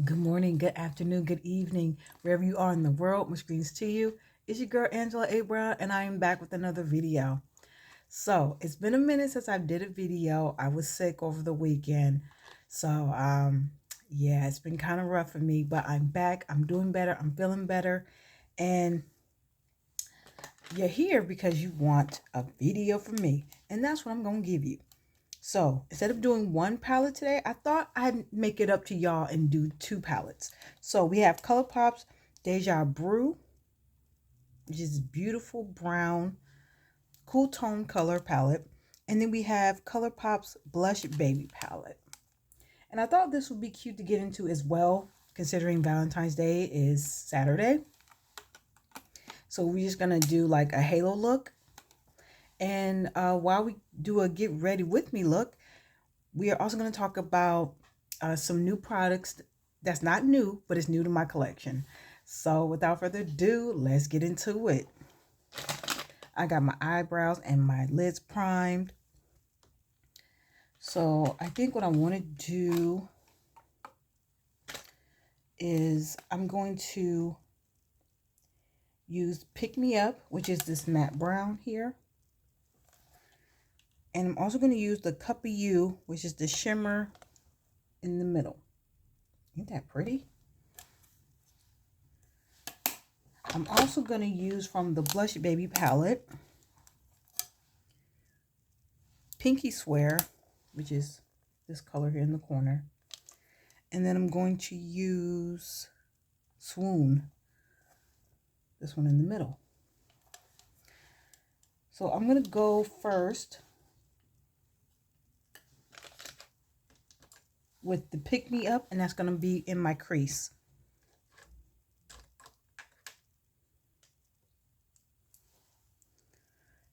Good morning, good afternoon, good evening, wherever you are in the world. My screen's to you. It's your girl Angela A. Brown, and I am back with another video. So it's been a minute since I did a video. I was sick over the weekend, so yeah, it's been kind of rough for me. But I'm back. I'm doing better. I'm feeling better, and you're here because you want a video from me, and that's what I'm gonna give you. So instead of doing one palette today, I thought I'd make it up to y'all and do two palettes. So we have ColourPop's Deja Brew, which is beautiful brown, cool tone color palette. And then we have ColourPop's Blush Baby palette. And I thought this would be cute to get into as well, considering Valentine's Day is Saturday. So we're just going to do like a halo look. And while we do a get ready with me look, we are also going to talk about some new products that's not new, but it's new to my collection. So without further ado, let's get into it. I got my eyebrows and my lids primed. So I think what I want to do is I'm going to use Pick Me Up, which is this matte brown here. And I'm also going to use the Cup of You, which is the shimmer in the middle. Ain't that pretty? I'm also going to use from the Blush Baby palette, Pinky Swear, which is this color here in the corner. And then I'm going to use Swoon, this one in the middle. So I'm going to go first with the Pick Me Up, and that's going to be in my crease.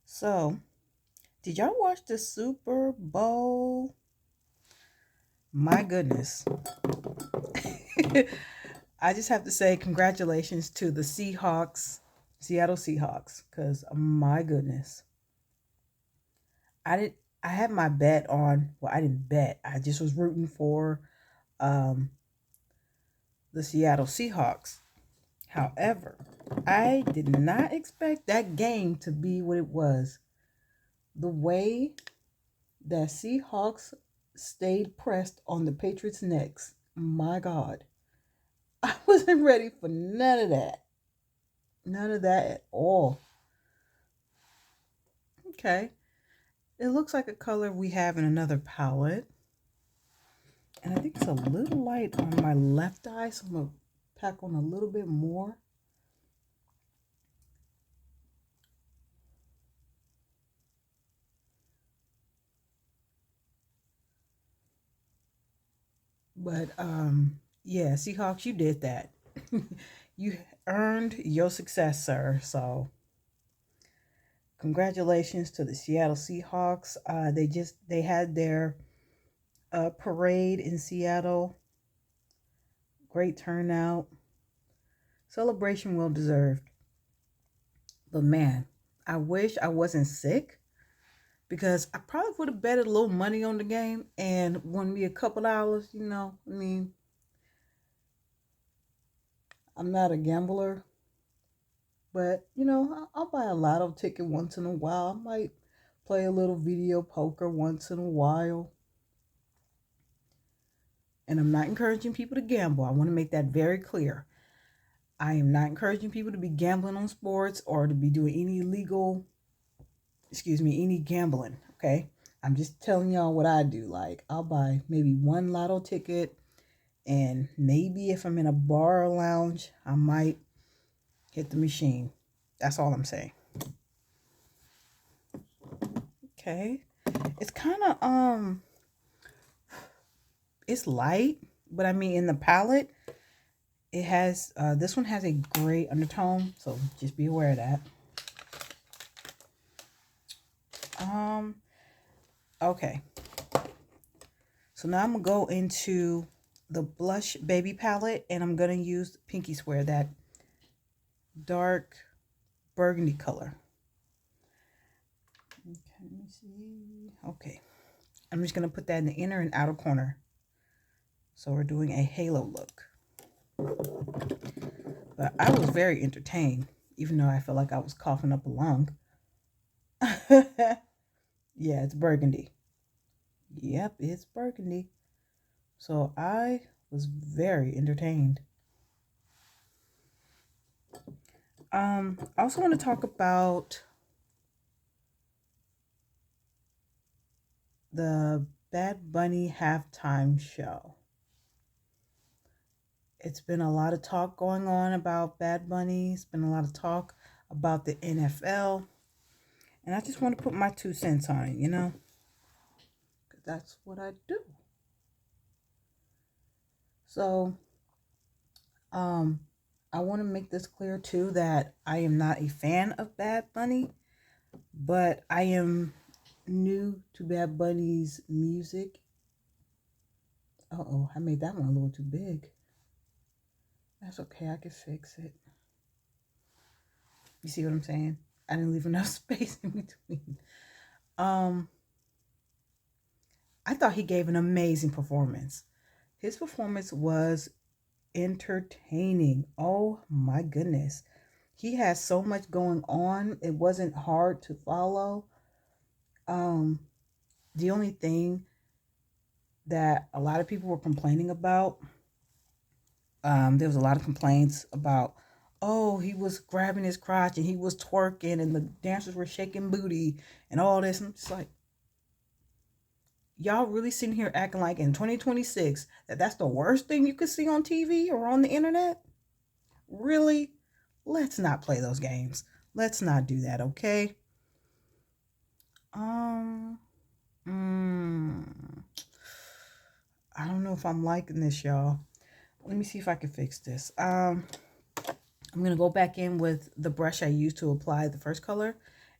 So, did y'all watch the Super Bowl? My goodness. I just have to say congratulations to the Seahawks, Seattle Seahawks, because my goodness. I had my bet on, well, I didn't bet. I just was rooting for the Seattle Seahawks. However, I did not expect that game to be what it was. The way that Seahawks stayed pressed on the Patriots' necks, my God. I wasn't ready for none of that. None of that at all. Okay. It looks like a color we have in another palette. And I think it's a little light on my left eye, so I'm going to pack on a little bit more. But yeah, Seahawks, you did that. You earned your success, sir. So congratulations to the Seattle Seahawks. They had their parade in Seattle. Great turnout. Celebration well deserved. But man, I wish I wasn't sick, because I probably would have betted a little money on the game and won me a couple dollars, you know. I mean, I'm not a gambler, but, you know, I'll buy a lotto ticket once in a while. I might play a little video poker once in a while. And I'm not encouraging people to gamble. I want to make that very clear. I am not encouraging people to be gambling on sports or to be doing any any gambling, okay? I'm just telling y'all what I do. Like, I'll buy maybe one lotto ticket, and maybe if I'm in a bar or lounge, I might hit the machine. That's all I'm saying. Okay. It's kind of, it's light, but I mean, in the palette, it has, this one has a gray undertone, so just be aware of that. Okay. So now I'm going to go into the Blush Baby palette, and I'm going to use Pinky Swear, that dark burgundy color. Okay, let me see. Okay. I'm just going to put that in the inner and outer corner. So we're doing a halo look. But I was very entertained, even though I felt like I was coughing up a lung. Yeah, it's burgundy. Yep, it's burgundy. So I was very entertained. I also want to talk about the Bad Bunny halftime show. It's been a lot of talk going on about Bad Bunny. It's been a lot of talk about the NFL. And I just want to put my 2 cents on it, you know? Because that's what I do. So, um, I want to make this clear too that I am not a fan of Bad Bunny, but I am new to Bad Bunny's music. Uh-oh, I made that one a little too big. That's okay, I can fix it. You see what I'm saying? I didn't leave enough space in between. Um, I thought he gave an amazing performance. His performance was entertaining. Oh my goodness. He has so much going on. It wasn't hard to follow. Um, the only thing that a lot of people were complaining about, there was a lot of complaints about, oh, he was grabbing his crotch and he was twerking and the dancers were shaking booty and all this. And I'm just like, y'all really sitting here acting like in 2026 that that's the worst thing you could see on TV or on the internet? Really? Let's not play those games. Let's not do that, okay? Um, mm, I don't know if I'm liking this, y'all. Let me see if I can fix this. I'm going to go back in with the brush I used to apply the first color,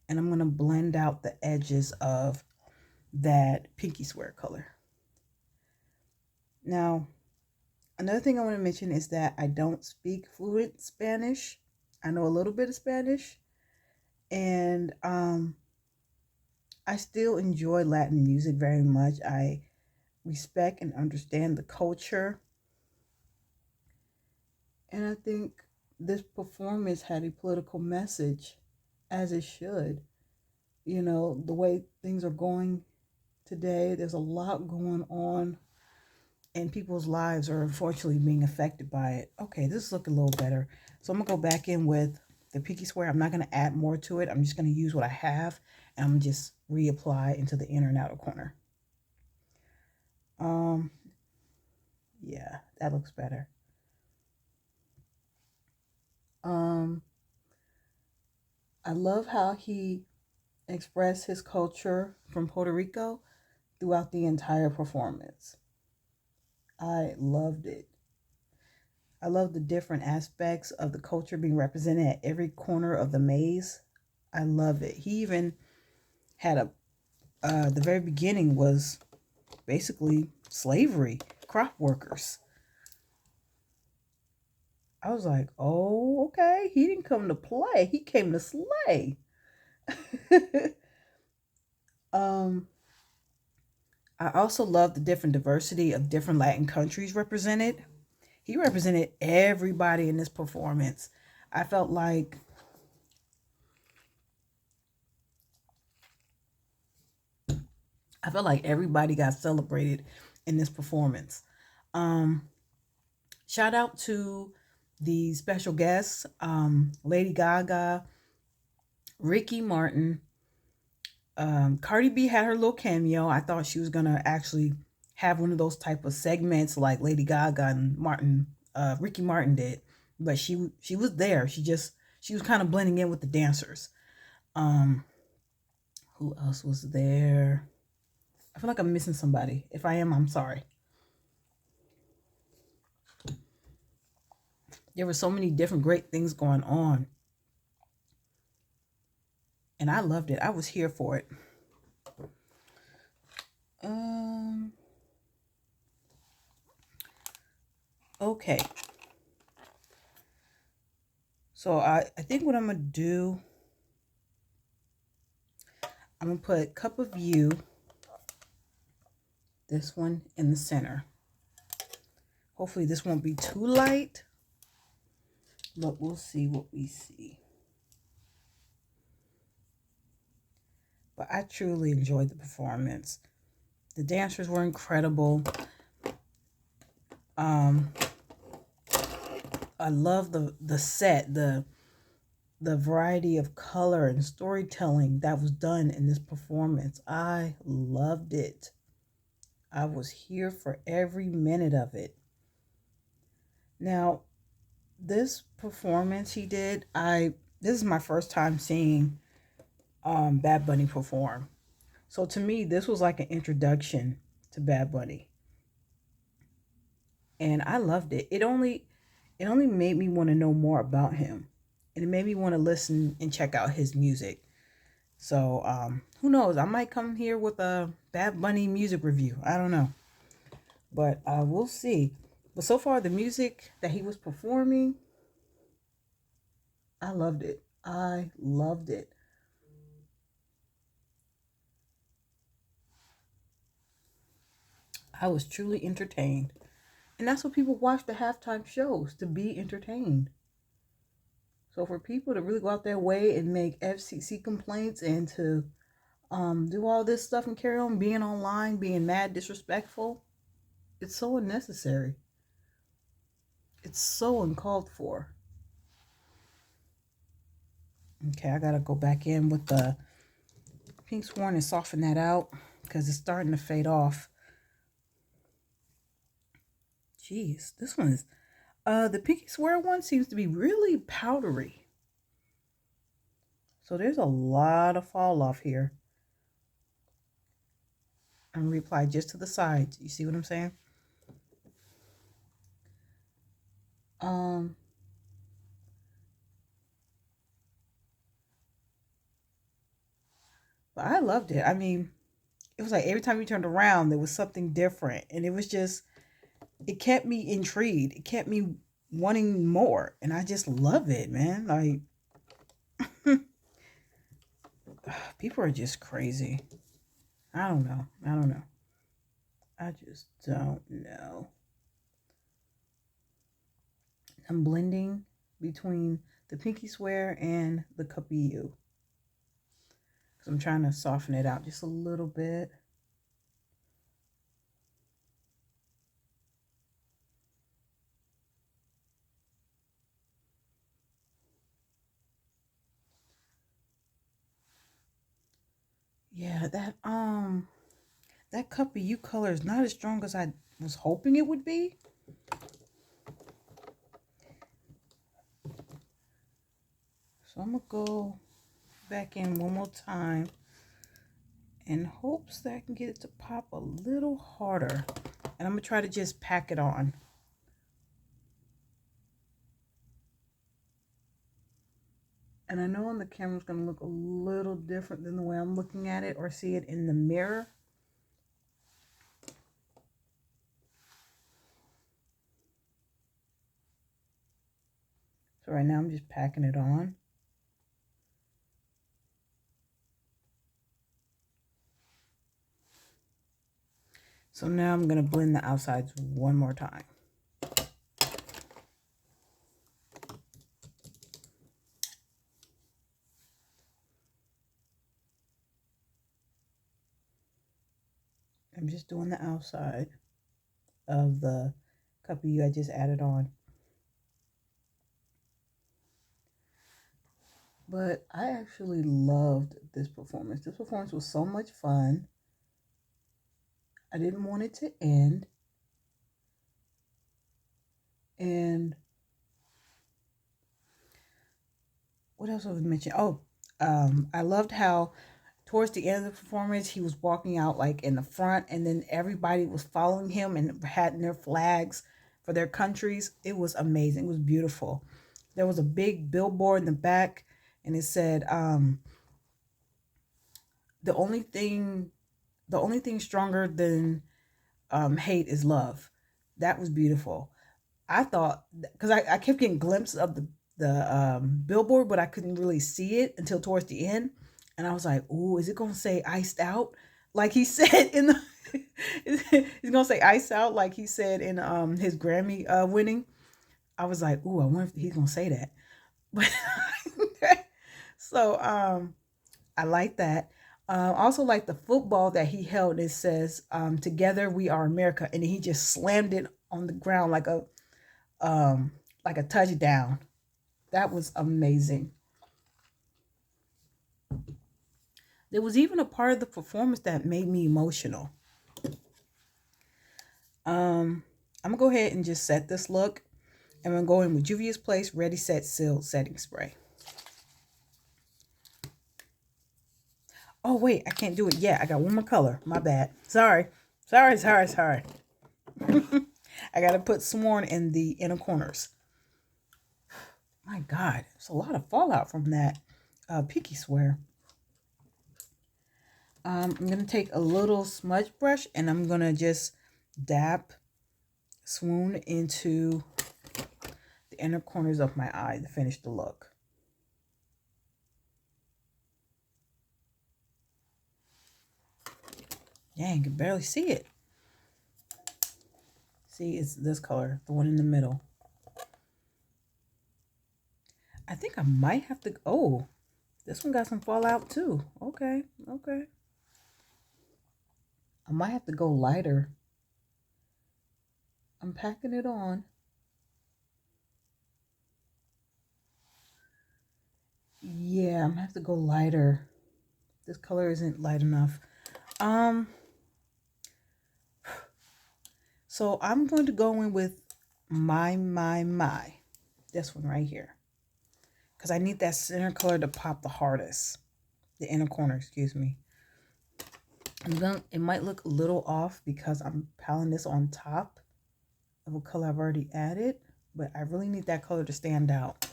and I'm going to blend out the edges of that pinky swear color. Now, another thing I want to mention is that I don't speak fluent Spanish. I know a little bit of Spanish, and I still enjoy Latin music very much. I respect and understand the culture, and I think this performance had a political message, as it should. You know, the way things are going today, there's a lot going on, and people's lives are unfortunately being affected by it. Okay, this is looking a little better. So I'm going to go back in with the pinky swear. I'm not going to add more to it. I'm just going to use what I have, and I'm just reapply into the inner and outer corner. Yeah, that looks better. I love how he expressed his culture from Puerto Rico throughout the entire performance. I loved it. I love the different aspects of the culture being represented at every corner of the maze. I love it. He even had the very beginning was basically slavery, crop workers. I was like, oh, okay. He didn't come to play. He came to slay. um, I also love the different diversity of different Latin countries represented. He represented everybody in this performance. I felt like everybody got celebrated in this performance. Um, Shout out to the special guests, Lady Gaga, Ricky Martin. Cardi B had her little cameo. I thought she was gonna actually have one of those type of segments like Lady Gaga and Ricky Martin did, but she was there. She was kind of blending in with the dancers. Um, who else was there? I feel like I'm missing somebody. If I am, I'm sorry. There were so many different great things going on, and I loved it. I was here for it. Okay. So I think what I'm going to do, I'm going to put Cup of You, this one in the center. Hopefully this won't be too light, But we'll see what we see. But I truly enjoyed the performance. The dancers were incredible. Um, I love the set, the variety of color and storytelling that was done in this performance. I loved it. I was here for every minute of it. Now, this performance he did, this is my first time seeing Bad Bunny perform. So to me, this was like an introduction to Bad Bunny. And I loved it. It only made me want to know more about him. And it made me want to listen and check out his music. So who knows? I might come here with a Bad Bunny music review. I don't know. But we'll see. But so far, the music that he was performing, I loved it. I loved it. I was truly entertained. And that's what people watch the halftime shows, to be entertained. So for people to really go out their way and make FCC complaints and to do all this stuff and carry on being online, being mad, disrespectful, it's so unnecessary. It's so uncalled for. Okay, I gotta go back in with the pink sworn and soften that out because it's starting to fade off. Jeez, this one is the pinky swear one seems to be really powdery. So there's a lot of fall off here. I'm gonna reapply just to the sides. You see what I'm saying? But I loved it. I mean, it was like every time you turned around, there was something different, and it kept me intrigued. It kept me wanting more, and I just love it, man. Like people are just crazy. I don't know. I don't know. I just don't know. I'm blending between the pinky swear and the cuppy you. So I'm trying to soften it out just a little bit. Yeah, that cuppy you color is not as strong as I was hoping it would be. So I'm gonna go back in one more time in hopes that I can get it to pop a little harder. And I'm gonna try to just pack it on. And I know on the camera it's gonna look a little different than the way I'm looking at it or see it in the mirror. So right now I'm just packing it on. So now I'm gonna blend the outsides one more time. I'm just doing the outside of the cuppy you I just added on. But I actually loved this performance. This performance was so much fun. I didn't want it to end. And what else was mentioned? Oh, I loved how towards the end of the performance, he was walking out like in the front, and then everybody was following him and had their flags for their countries. It was amazing. It was beautiful. There was a big billboard in the back, and it said, "The only thing stronger than hate is love." That was beautiful. I thought because I kept getting glimpses of the billboard, but I couldn't really see it until towards the end, and I was like, "Ooh, is it gonna say iced out?" Like he said in the he's gonna say iced out like he said in his Grammy winning. I was like, ooh, I wonder if he's gonna say that. But so I like that. Also like the football that he held. It says, "Together we are America," and he just slammed it on the ground like a touchdown. That was amazing. There was even a part of the performance that made me emotional. I'm gonna go ahead and just set this look. And I'm going with Juvia's Place Ready Set Seal Setting Spray. Oh wait, I can't do it yet. I got one more color. My bad. Sorry. Sorry. I gotta put Sworn in the inner corners. My God, there's a lot of fallout from that Pinky Swear. I'm gonna take a little smudge brush and I'm gonna just dab Swoon into the inner corners of my eye to finish the look. Dang, you can barely see it. See, it's this color, the one in the middle. I think I might have to, oh, this one got some fallout too. Okay. I might have to go lighter. I'm packing it on. Yeah, I'm gonna have to go lighter. This color isn't light enough. So I'm going to go in with my. This one right here. Because I need that center color to pop the hardest. The inner corner, excuse me. It might look a little off because I'm piling this on top of a color I've already added. But I really need that color to stand out.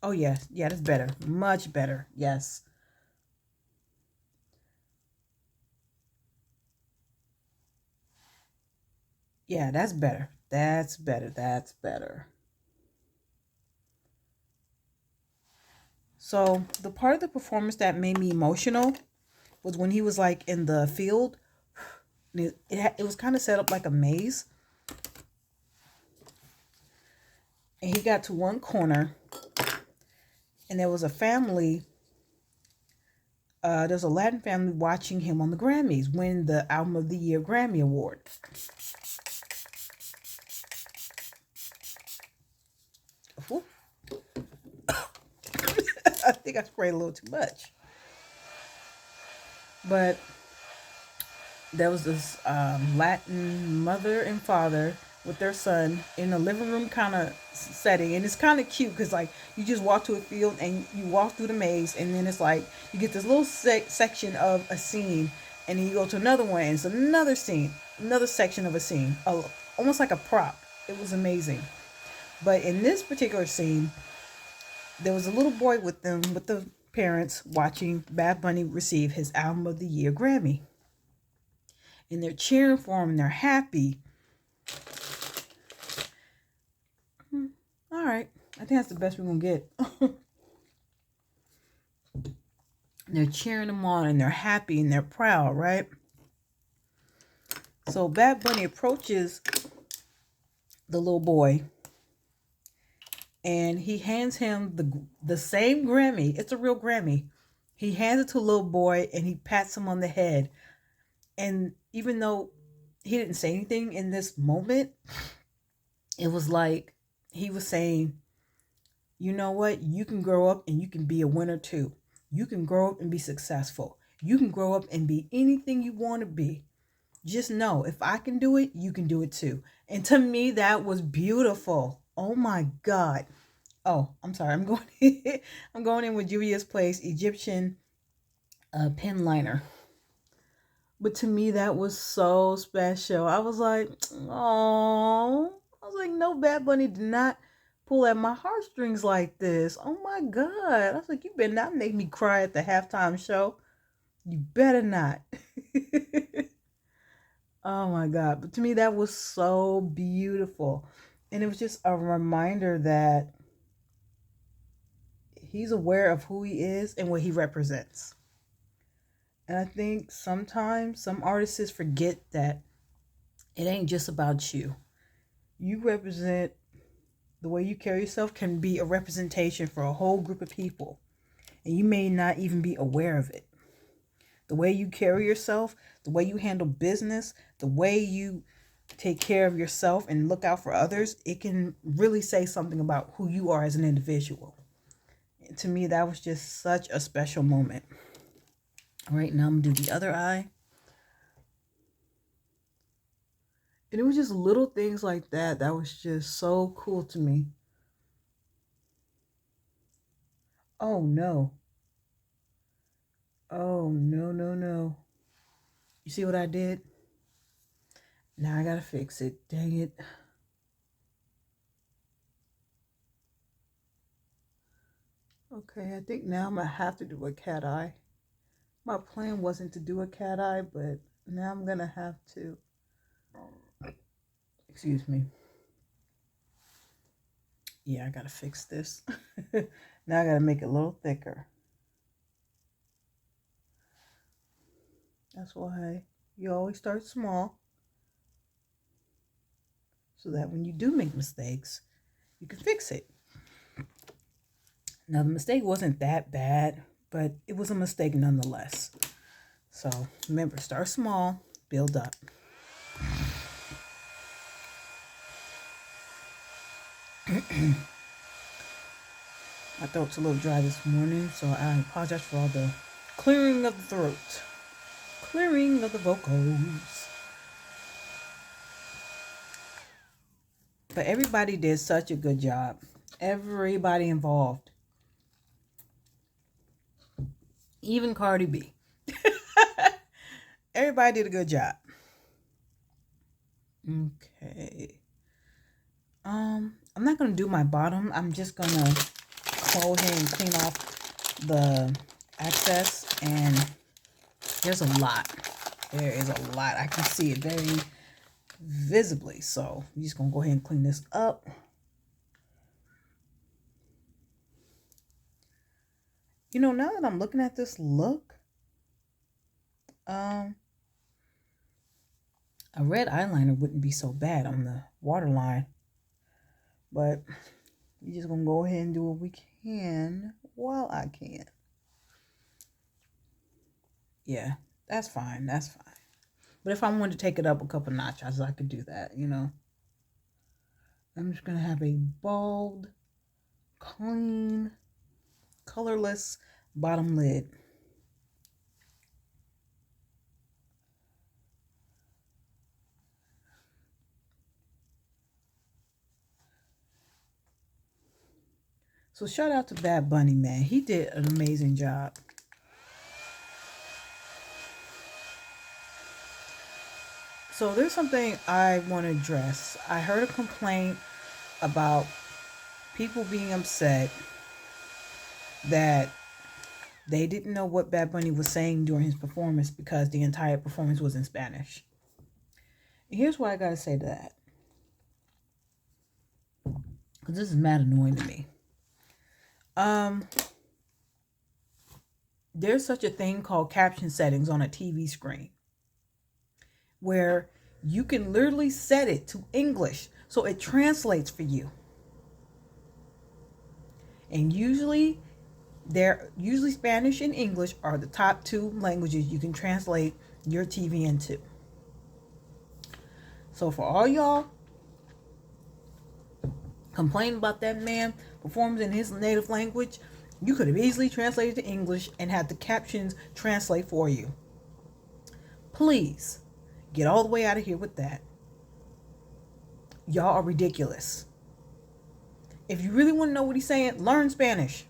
Oh, yes. Yeah, that's better. Much better. Yes. Yeah, that's better. That's better. So the part of the performance that made me emotional was when he was like in the field. It was kind of set up like a maze. And he got to one corner. And there was a family. There's a Latin family watching him on the Grammys win the Album of the Year Grammy Award. I think I sprayed a little too much. But there was this Latin mother and father with their son in a living room kind of setting. And it's kind of cute because like you just walk to a field and you walk through the maze. And then it's like you get this little section of a scene. And then you go to another one and it's another scene. Another section of a scene. Almost like a prop. It was amazing. But in this particular scene, there was a little boy with them, with the parents, watching Bad Bunny receive his Album of the Year Grammy. And they're cheering for him and they're happy. All right. I think that's the best we're going to get. They're cheering him on and they're happy and they're proud, right? So Bad Bunny approaches the little boy and he hands him the same Grammy. It's a real Grammy. He hands it to a little boy and he pats him on the head. And even though he didn't say anything in this moment, it was like he was saying, you know what? You can grow up and you can be a winner too. You can grow up and be successful. You can grow up and be anything you want to be. Just know if I can do it, you can do it too. And to me, that was beautiful. Oh my God. Oh, I'm sorry. I'm going in with Juvia's Place Egyptian pen liner. But to me, that was so special. I was like, oh, I was like, no, Bad Bunny did not pull at my heartstrings like this. Oh my God. I was like, you better not make me cry at the halftime show. You better not. Oh my God. But to me, that was so beautiful. And it was just a reminder that he's aware of who he is and what he represents. And I think sometimes some artists forget that it ain't just about you. You represent, the way you carry yourself can be a representation for a whole group of people. And you may not even be aware of it. The way you carry yourself, the way you handle business, the way you take care of yourself and look out for others, it can really say something about who you are as an individual. And to me, that was just such a special moment. All right, now I'm going to do the other eye. And it was just little things like that that was just so cool to me. Oh, no. Oh, no, no, no. You see what I did? Now I got to fix it. Dang it. Okay, I think now I'm going to have to do a cat eye. My plan wasn't to do a cat eye, but now I'm going to have to. Excuse me. Yeah, I got to fix this. Now I got to make it a little thicker. That's why you always start small, so that when you do make mistakes, you can fix it. Now, the mistake wasn't that bad, but it was a mistake nonetheless. So remember, start small, build up. My throat's a little dry this morning, so I apologize for all the clearing of the throat, clearing of the vocals. But everybody did such a good job. Everybody involved. Even Cardi B. Everybody did a good job. Okay. I'm not going to do my bottom. I'm just going to go ahead and clean off the excess. And there's a lot. There is a lot. I can see it very visibly. So I'm just going to go ahead and clean this up. You know, now that I'm looking at this look, a red eyeliner wouldn't be so bad on the waterline. But we're just going to go ahead and do what we can while I can. Yeah, that's fine. That's fine. But if I wanted to take it up a couple notches, I could do that, you know. I'm just going to have a bald, clean, colorless bottom lid. So shout out to Bad Bunny, man. He did an amazing job. So there's something I want to address. I heard a complaint about people being upset that they didn't know what Bad Bunny was saying during his performance because the entire performance was in Spanish. And here's what I got to say to that. Because this is mad annoying to me. There's such a thing called caption settings on a TV screen, where you can literally set it to English so it translates for you. And usually Spanish and English are the top two languages you can translate your TV into. So for all y'all complaining about that man performing in his native language, you could have easily translated to English and had the captions translate for you. Please get all the way out of here with that. Y'all are ridiculous. If you really want to know what he's saying, learn Spanish.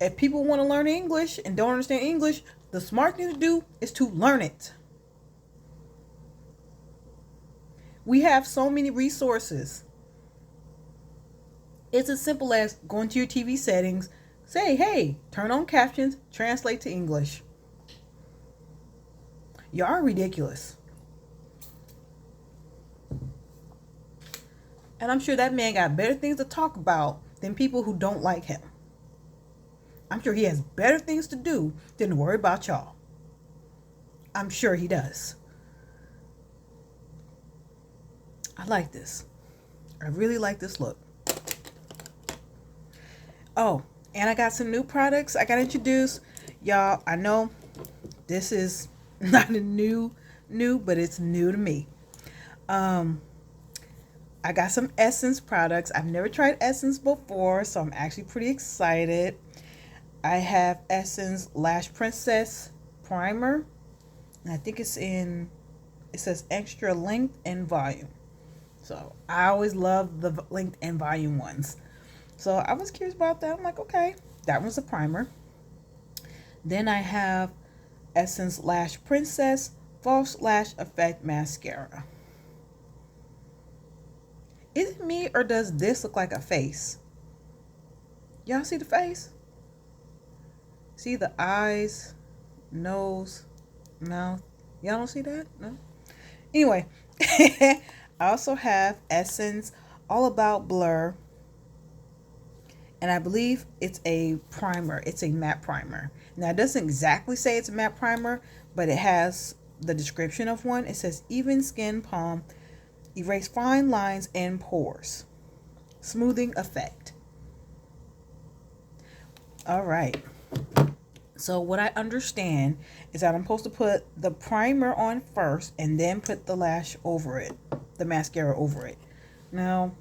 If people want to learn English and don't understand English, the smart thing to do is to learn it. We have so many resources. It's as simple as going to your TV settings, say, hey, turn on captions, translate to English. Y'all are ridiculous. And I'm sure that man got better things to talk about than people who don't like him. I'm sure he has better things to do than to worry about y'all. I'm sure he does. I like this. I really like this look. Oh, and I got some new products I got introduced. Y'all, I know this is not a new, but it's new to me. I got some Essence products. I've never tried Essence before, so I'm actually pretty excited. I have Essence Lash Princess Primer. And I think it says extra length and volume. So I always love the length and volume ones. So I was curious about that. I'm like, okay, that one's a primer. Then I have Essence Lash Princess False Lash Effect Mascara. Is it me or does this look like a face? Y'all see the face? See the eyes, nose, mouth? Y'all don't see that? No? Anyway, I also have Essence All About Blur. And I believe it's a primer. It's a matte primer. Now, it doesn't exactly say it's a matte primer, but it has the description of one. It says even skin palm, erase fine lines and pores, smoothing effect. All right. So what I understand is that I'm supposed to put the primer on first and then put the lash over it, the mascara over it. Now,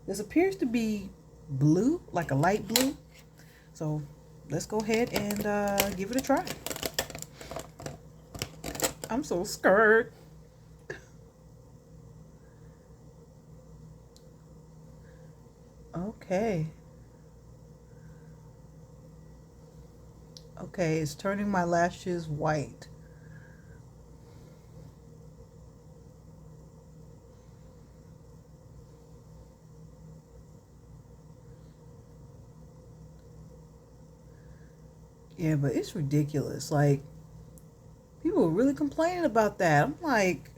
this appears to be blue, like a light blue. So let's go ahead and give it a try. I'm so scared. Okay. Okay, it's turning my lashes white. Yeah, but it's ridiculous. Like, people are really complaining about that. I'm like,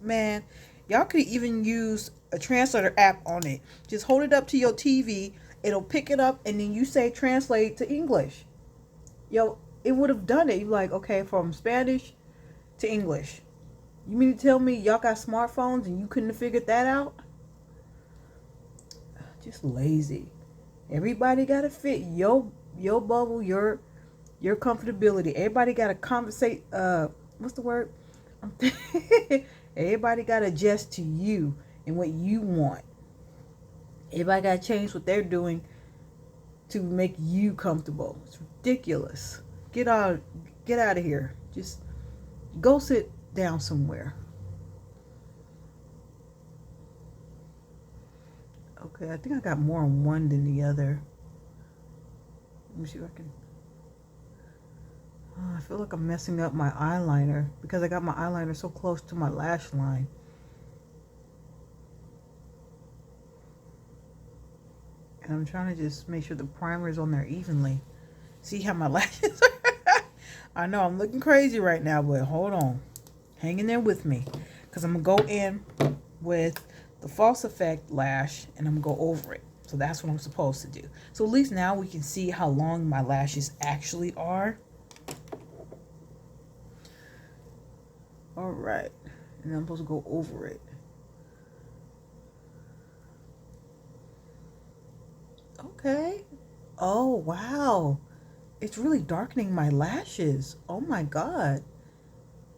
man, y'all could even use a translator app on it. Just hold it up to your TV. It'll pick it up, and then you say translate to English. Yo, it would have done it. You're like, okay, from Spanish to English. You mean to tell me y'all got smartphones and you couldn't have figured that out? Just lazy. Everybody got to fit your bubble, your comfortability. Everybody got to compensate. What's the word? Everybody got to adjust to you and what you want. Everybody got to change what they're doing to make you comfortable. It's ridiculous. Get out of here. Just go sit down somewhere. Okay, I think I got more on one than the other. Let me see if I can. Oh, I feel like I'm messing up my eyeliner because I got my eyeliner so close to my lash line. And I'm trying to just make sure the primer is on there evenly. See how my lashes are? I know I'm looking crazy right now, but hold on. Hang in there with me. Because I'm going to go in with the false effect lash and I'm going to go over it. So that's what I'm supposed to do. So at least now we can see how long my lashes actually are. All right. And I'm supposed to go over it. Okay. Oh, wow. It's really darkening my lashes. Oh my God.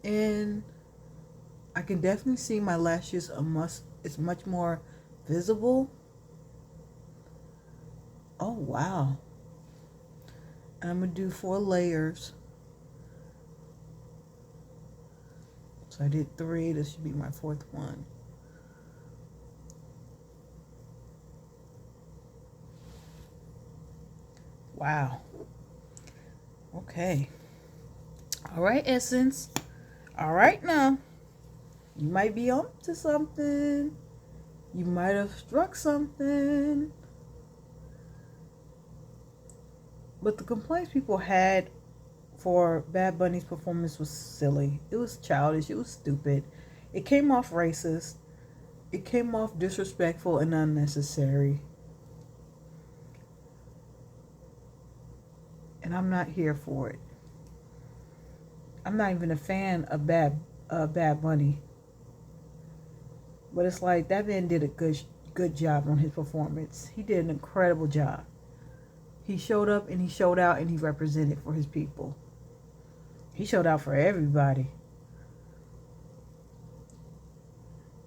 And I can definitely see my lashes it's much more visible. Oh, wow. And I'm going to do 4 layers. So I did 3. This should be my 4th one. Wow. Okay. All right, Essence. All right, now. You might be on to something. You might have struck something. But the complaints people had for Bad Bunny's performance was silly. It was childish. It was stupid. It came off racist. It came off disrespectful and unnecessary. And I'm not here for it. I'm not even a fan of Bad Bunny. But it's like that man did a good job on his performance. He did an incredible job. He showed up and he showed out and he represented for his people. He showed out for everybody.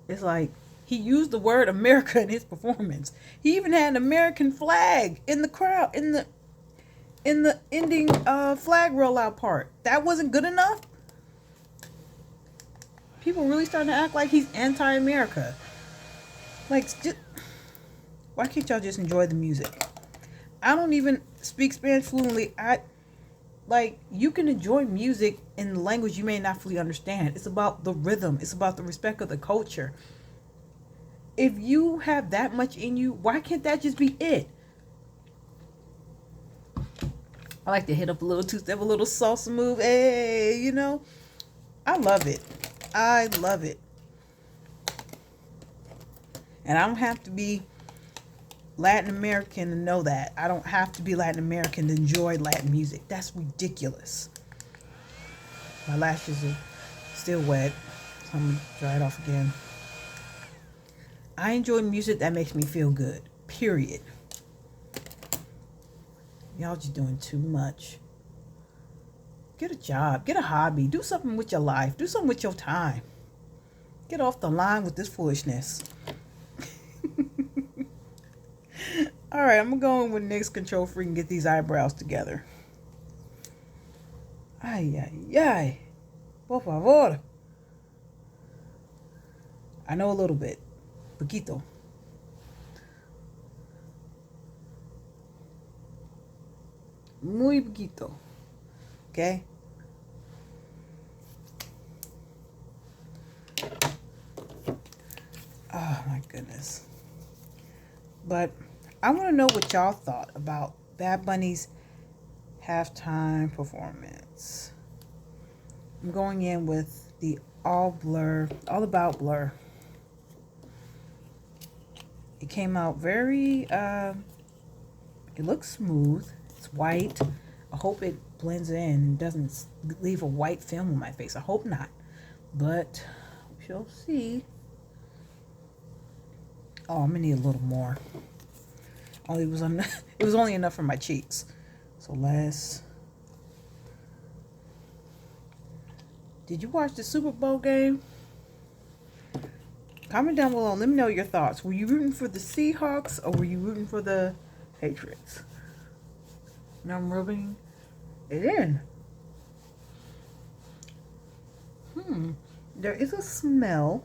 It's like he used the word America in his performance. He even had an American flag in the crowd in the ending flag rollout part. That wasn't good enough. People really starting to act like he's anti-America. Like, just, why can't y'all just enjoy the music? I don't even speak Spanish fluently. You can enjoy music in the language you may not fully understand. It's about the rhythm. It's about the respect of the culture. If you have that much in you, why can't that just be it? I like to hit up a little two-step, a little salsa move. Hey, you know, I love it. I love it. And I don't have to be Latin American to know that. I don't have to be Latin American to enjoy Latin music. That's ridiculous. My lashes are still wet, so I'm gonna dry it off again. I enjoy music that makes me feel good, period. Y'all just doing too much. Get a job, get a hobby, do something with your life, do something with your time. Get off the line with this foolishness. All right, I'm gonna go in with NYX Control Freak and get these eyebrows together. Ay, ay, ay. Por favor. I know a little bit. Poquito. Muy poquito. Okay? Oh my goodness. But I want to know what y'all thought about Bad Bunny's halftime performance. I'm going in with the All About Blur. It came out very, it looks smooth. It's white. I hope it blends in and doesn't leave a white film on my face. I hope not. But we shall see. Oh, I'm gonna need a little more. It was only enough for my cheeks. So less. Did you watch the Super Bowl game? Comment down below and let me know your thoughts. Were you rooting for the Seahawks or were you rooting for the Patriots? Now I'm rubbing it in. There is a smell.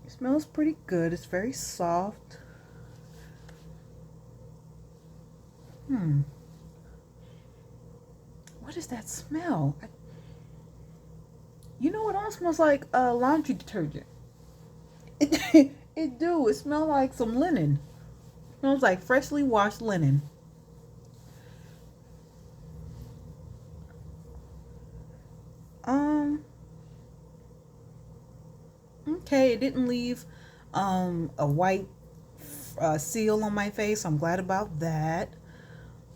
It smells pretty good. It's very soft. What is that smell? You know what else smells like? Laundry detergent. It do. It smells like some linen. It smells like freshly washed linen. Okay, it didn't leave a white seal on my face. I'm glad about that.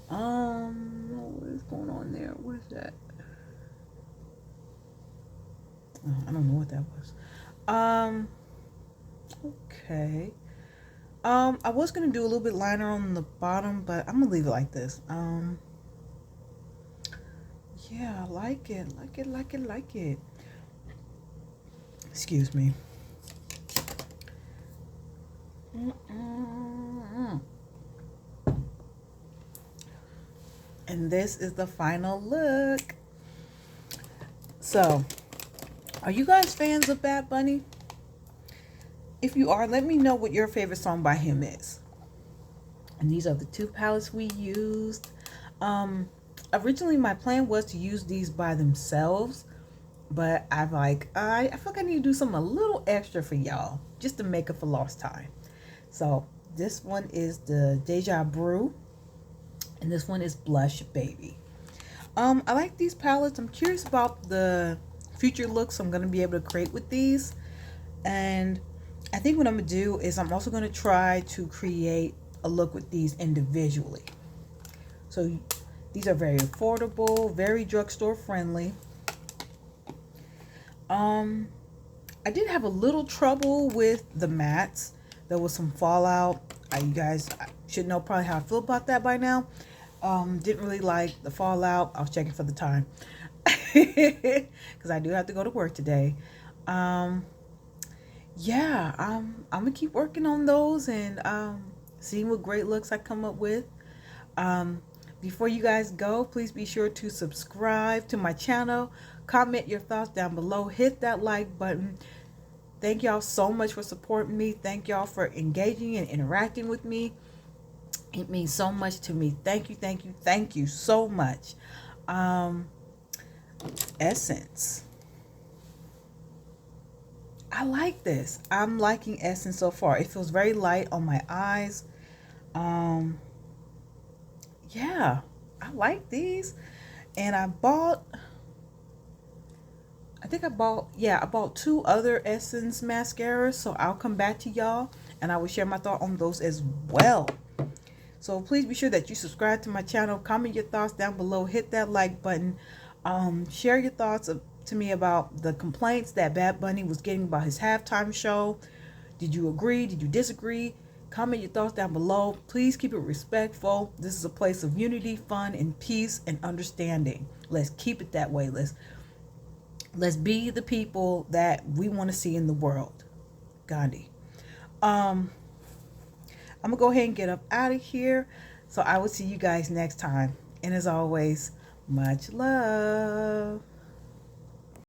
What is going on there? What is that? I don't know what that was. Okay. I was gonna do a little bit liner on the bottom, but I'm gonna leave it like this. Yeah, I like it. Excuse me. And this is the final look. So, are you guys fans of Bad Bunny? If you are, let me know what your favorite song by him is. And these are the two palettes we used. Originally my plan was to use these by themselves, but I feel like I need to do something a little extra for y'all, just to make up for lost time. So this one is the Deja Brew, and this one is Blush Baby. I like these palettes. I'm curious about the future looks I'm going to be able to create with these. And I think what I'm going to do is I'm also going to try to create a look with these individually. So these are very affordable, very drugstore friendly. I did have a little trouble with the mattes. There was some fallout. You guys should know probably how I feel about that by now. Didn't really like the fallout. I was checking for the time because I do have to go to work today. Um, yeah, I'm gonna keep working on those and seeing what great looks I come up with. Um, Before you guys go, please be sure to subscribe to my channel. Comment your thoughts down below. Hit that like button. Thank y'all so much for supporting me. Thank y'all for engaging and interacting with me. It means so much to me. Thank you, thank you, thank you so much. Um, Essence. I like this. I'm liking Essence so far. It feels very light on my eyes. Um, yeah, I like these. And I bought two other Essence mascaras. So I'll come back to y'all and I will share my thought on those as well. So please be sure that you subscribe to my channel, comment your thoughts down below, hit that like button, share your thoughts to me about the complaints that Bad Bunny was getting about his halftime show. Did you agree? Did you disagree? Comment your thoughts down below. Please keep it respectful. This is a place of unity, fun, and peace and understanding. Let's keep it that way. Let's be the people that we want to see in the world. Gandhi. Um, I'm gonna go ahead and get up out of here. So I will see you guys next time. And as always, much love.